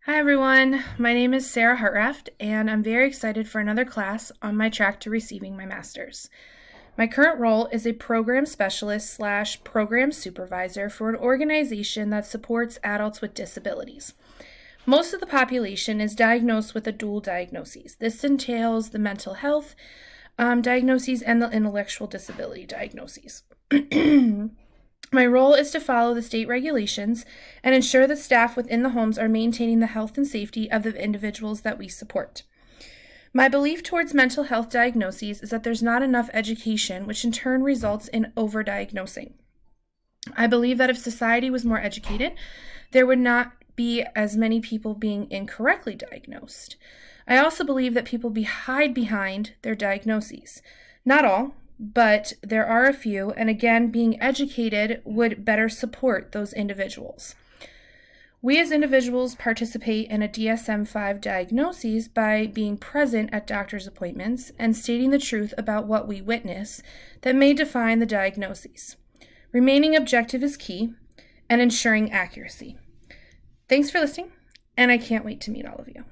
Hi everyone, my name is Sarah Hartraft and I'm very excited for another class on my track to receiving my master's. My current role is a program specialist / program supervisor for an organization that supports adults with disabilities. Most of the population is diagnosed with a dual diagnosis. This entails the mental health diagnoses and the intellectual disability diagnoses. My role is to follow the state regulations and ensure that staff within the homes are maintaining the health and safety of the individuals that we support. My belief towards mental health diagnoses is that there's not enough education, which in turn results in overdiagnosing. I believe that if society was more educated, there would not be as many people being incorrectly diagnosed. I also believe that people hide behind their diagnoses. Not all, but there are a few, and again, being educated would better support those individuals. We as individuals participate in a DSM-5 diagnosis by being present at doctor's appointments and stating the truth about what we witness that may define the diagnoses. Remaining objective is key, and ensuring accuracy. Thanks for listening, and I can't wait to meet all of you.